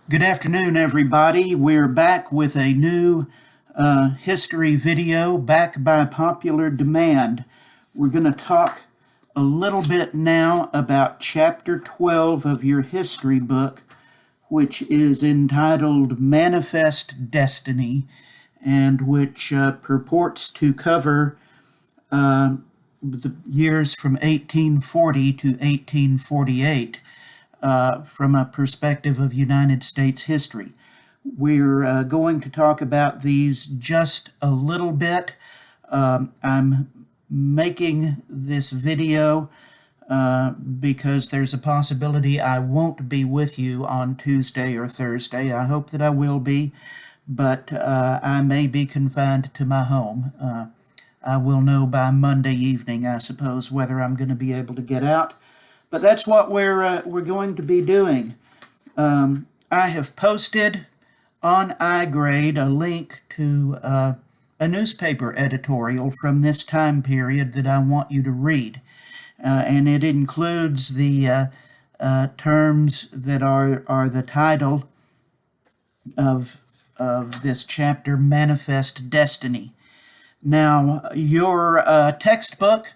Good afternoon, everybody. We're back with a new history video, back by popular demand. We're going to talk a little bit now about Chapter 12 of your history book, which is entitled Manifest Destiny, and which purports to cover the years from 1840 to 1848. From a perspective of United States history. We're going to talk about these just a little bit. I'm making this video because there's a possibility I won't be with you on Tuesday or Thursday. I hope that I will be, but I may be confined to my home. I will know by Monday evening, I suppose, whether I'm going to be able to get out. But that's what we're going to be doing. I have posted on iGrade a link to a newspaper editorial from this time period that I want you to read. And it includes the terms that are the title of this chapter, Manifest Destiny. Now, your textbook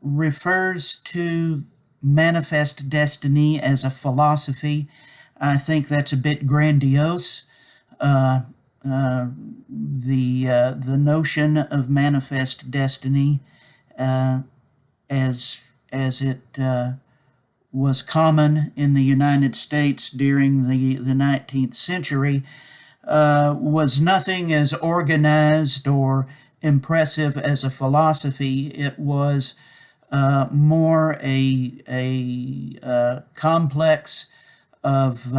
refers to manifest destiny as a philosophy. I think that's a bit grandiose. The notion of manifest destiny, as it was common in the United States during the 19th century, was nothing as organized or impressive as a philosophy. It was more a complex of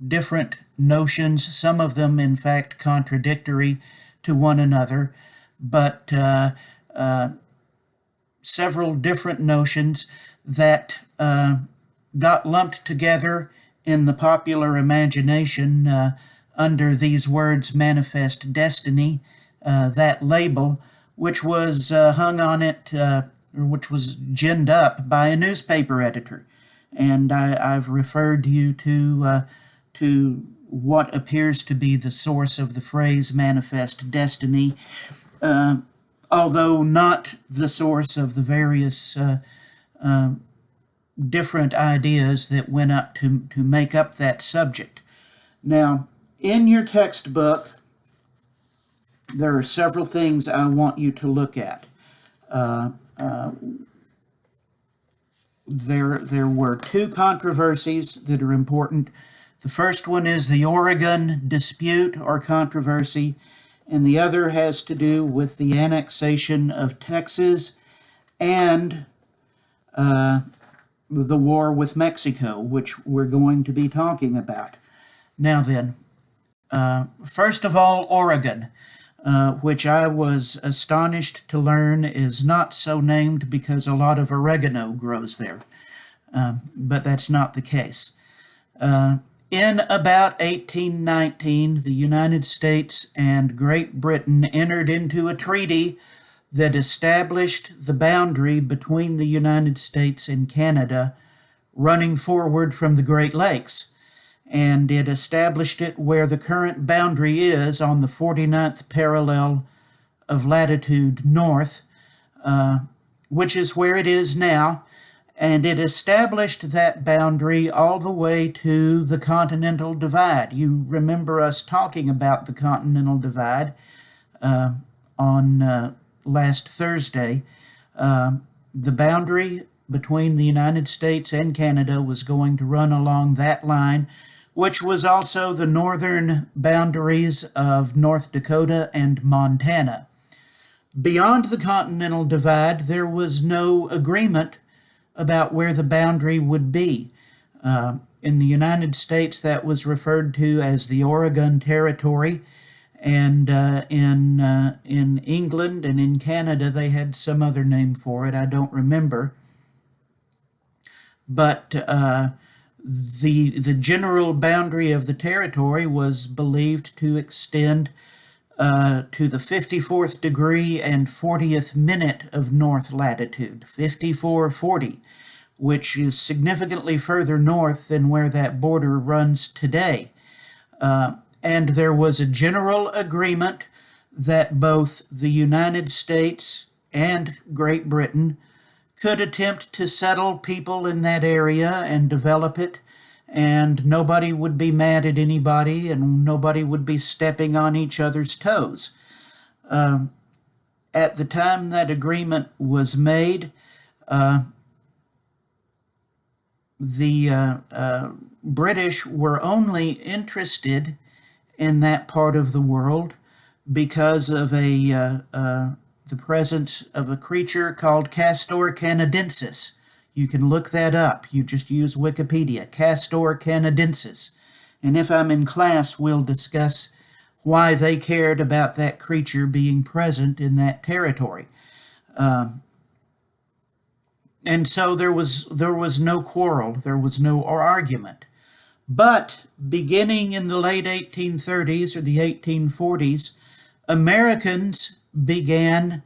different notions, some of them, in fact, contradictory to one another, but several different notions that got lumped together in the popular imagination under these words, manifest destiny, that label, which was hung on it, or which was ginned up by a newspaper editor. And I've referred you to what appears to be the source of the phrase manifest destiny, although not the source of the various different ideas that went up to make up that subject. Now, in your textbook, there are several things I want you to look at. There were two controversies that are important. The first one is the Oregon dispute or controversy, and the other has to do with the annexation of Texas and the war with Mexico, which we're going to be talking about. Now then, first of all, Oregon, which I was astonished to learn is not so named because a lot of oregano grows there, but that's not the case. In about 1819, the United States and Great Britain entered into a treaty that established the boundary between the United States and Canada running forward from the Great Lakes. And it established it where the current boundary is on the 49th parallel of latitude north, which is where it is now. And it established that boundary all the way to the Continental Divide. You remember us talking about the Continental Divide on last Thursday. The boundary between the United States and Canada was going to run along that line, which was also the northern boundaries of North Dakota and Montana. Beyond the Continental Divide, there was no agreement about where the boundary would be. In the United States, that was referred to as the Oregon Territory, and in England and in Canada, they had some other name for it. I don't remember. But the general boundary of the territory was believed to extend to the 54th degree and 40th minute of north latitude, 5440, which is significantly further north than where that border runs today. And there was a general agreement that both the United States and Great Britain could attempt to settle people in that area and develop it, and nobody would be mad at anybody, and nobody would be stepping on each other's toes. At the time that agreement was made, the British were only interested in that part of the world because of the presence of a creature called Castor canadensis. You can look that up. You just use Wikipedia, Castor canadensis. And if I'm in class, we'll discuss why they cared about that creature being present in that territory. And so there was no quarrel, there was no argument. But beginning in the late 1830s or the 1840s, Americans began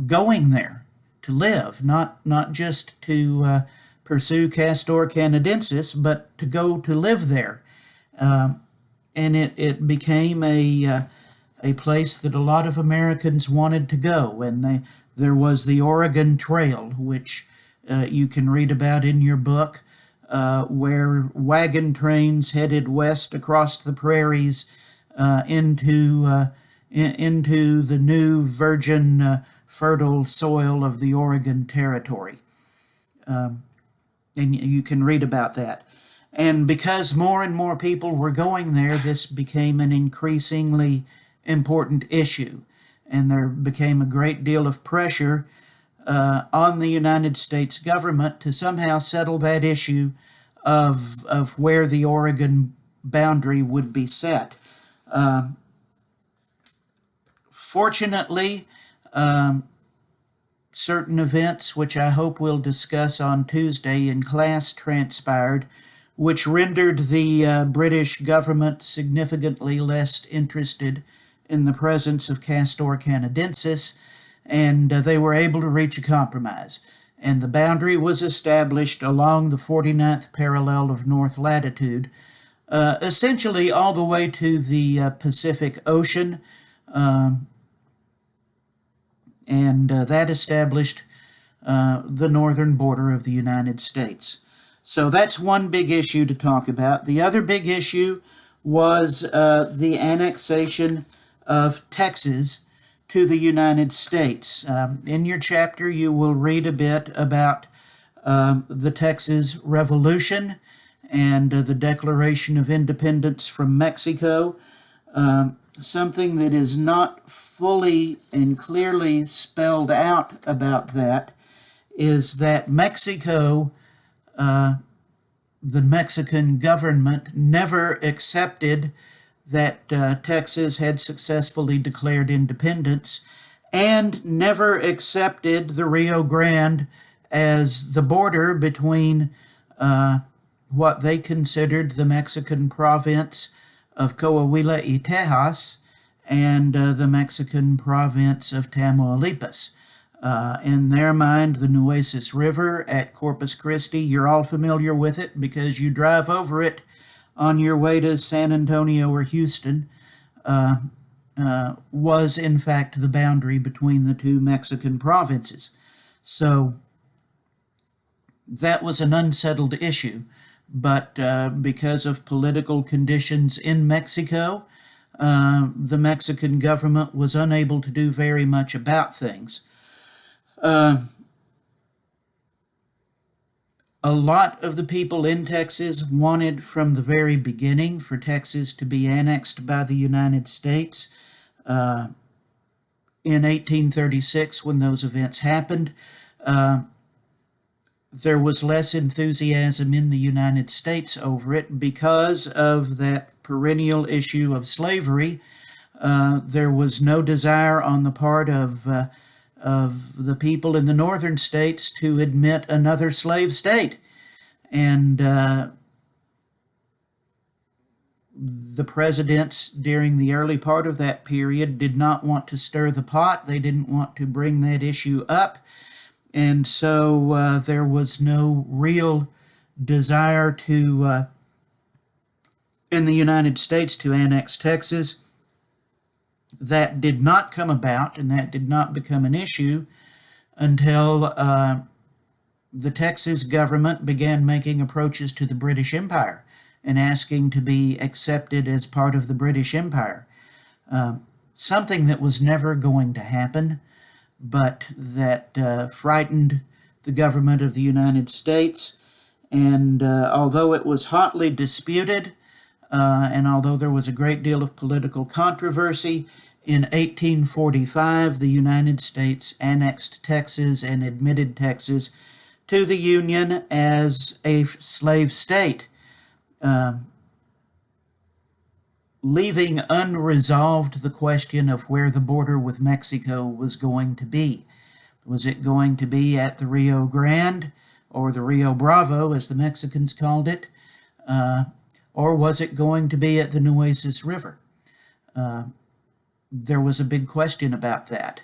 going there to live, not just to pursue Castor canadensis, but to go to live there. And it became a place that a lot of Americans wanted to go. And there was the Oregon Trail, which you can read about in your book, where wagon trains headed west across the prairies into the new virgin fertile soil of the Oregon Territory. And you can read about that. And because more and more people were going there, this became an increasingly important issue. And there became a great deal of pressure on the United States government to somehow settle that issue of where the Oregon boundary would be set. Fortunately, certain events, which I hope we'll discuss on Tuesday in class, transpired, which rendered the British government significantly less interested in the presence of Castor canadensis, and they were able to reach a compromise. And the boundary was established along the 49th parallel of north latitude, essentially all the way to the Pacific Ocean, and that established the northern border of the United States. So that's one big issue to talk about. The other big issue was the annexation of Texas to the United States. In your chapter, you will read a bit about the Texas Revolution and the Declaration of Independence from Mexico. Something that is not fully and clearly spelled out about that is that Mexico, the Mexican government, never accepted that Texas had successfully declared independence, and never accepted the Rio Grande as the border between what they considered the Mexican province of Coahuila y Tejas and the Mexican province of Tamaulipas. In their mind, the Nueces River at Corpus Christi, you're all familiar with it because you drive over it on your way to San Antonio or Houston, was in fact the boundary between the two Mexican provinces. So that was an unsettled issue, but because of political conditions in Mexico, the Mexican government was unable to do very much about things. A lot of the people in Texas wanted from the very beginning for Texas to be annexed by the United States. In 1836, when those events happened, there was less enthusiasm in the United States over it because of that perennial issue of slavery. There was no desire on the part of the people in the northern states to admit another slave state. And the presidents during the early part of that period did not want to stir the pot. They didn't want to bring that issue up. And so there was no real desire in the United States to annex Texas. That did not come about, and that did not become an issue until the Texas government began making approaches to the British Empire and asking to be accepted as part of the British Empire. Something that was never going to happen, but that frightened the government of the United States. And although it was hotly disputed, and although there was a great deal of political controversy, in 1845 the United States annexed Texas and admitted Texas to the Union as a slave state, leaving unresolved the question of where the border with Mexico was going to be. Was it going to be at the Rio Grande, or the Rio Bravo, as the Mexicans called it, or was it going to be at the Nueces River? There was a big question about that.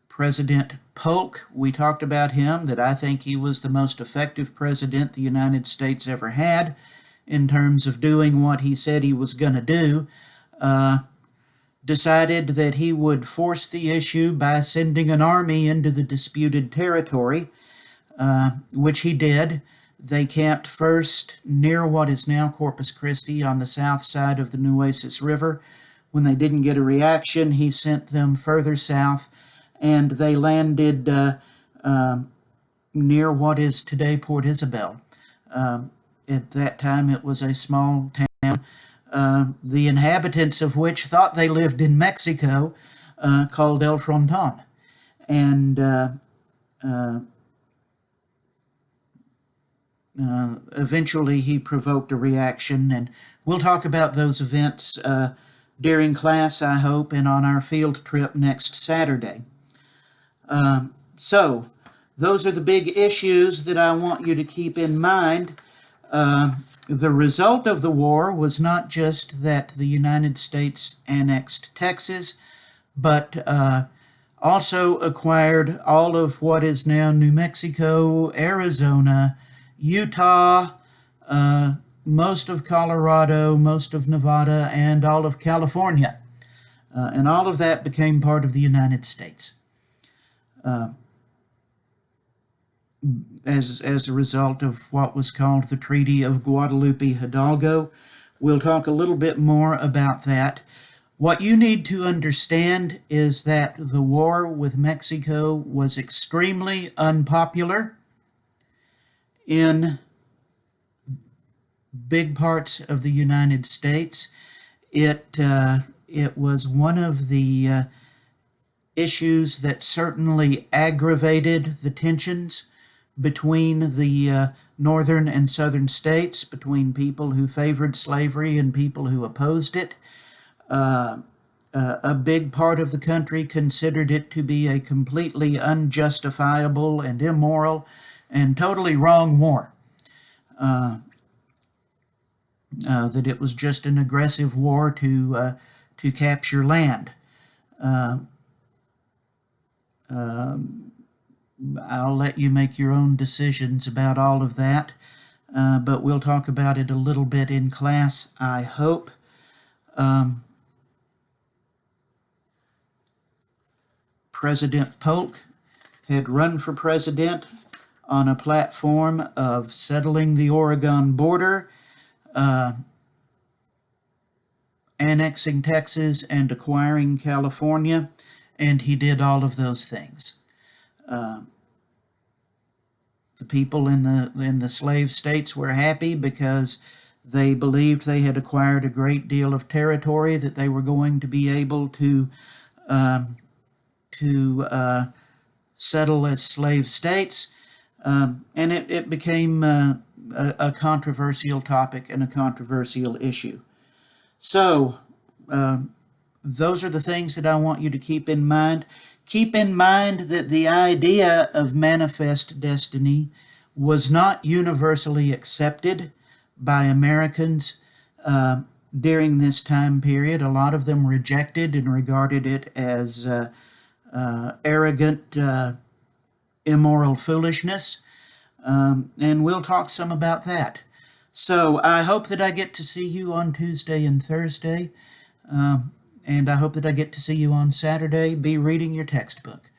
President Polk, we talked about him, that I think he was the most effective president the United States ever had in terms of doing what he said he was going to do. Decided that he would force the issue by sending an army into the disputed territory, which he did. They camped first near what is now Corpus Christi on the south side of the Nueces River. When they didn't get a reaction, he sent them further south, and they landed near what is today Port Isabel. At that time, it was a small town, the inhabitants of which thought they lived in Mexico, called El Fronton. And eventually he provoked a reaction, and we'll talk about those events during class, I hope, and on our field trip next Saturday. So those are the big issues that I want you to keep in mind. The result of the war was not just that the United States annexed Texas, but also acquired all of what is now New Mexico, Arizona, Utah, most of Colorado, most of Nevada, and all of California. And all of that became part of the United States as a result of what was called the Treaty of Guadalupe Hidalgo. We'll talk a little bit more about that. What you need to understand is that the war with Mexico was extremely unpopular in big parts of the United States. It was one of the issues that certainly aggravated the tensions between the northern and southern states, between people who favored slavery and people who opposed it. A big part of the country considered it to be a completely unjustifiable and immoral and totally wrong war. That it was just an aggressive war to capture land. I'll let you make your own decisions about all of that, but we'll talk about it a little bit in class, I hope. President Polk had run for president on a platform of settling the Oregon border, annexing Texas, and acquiring California, and he did all of those things. The people in the slave states were happy because they believed they had acquired a great deal of territory that they were going to be able to settle as slave states, and it became a controversial topic and a controversial issue. So those are the things that I want you to keep in mind. Keep in mind that the idea of manifest destiny was not universally accepted by Americans. during this time period. A lot of them rejected and regarded it as arrogant, immoral foolishness. And we'll talk some about that. So I hope that I get to see you on Tuesday and Thursday. And I hope that I get to see you on Saturday. Be reading your textbook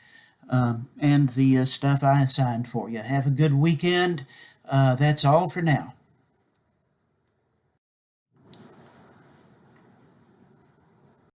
and the stuff I assigned for you. Have a good weekend. That's all for now.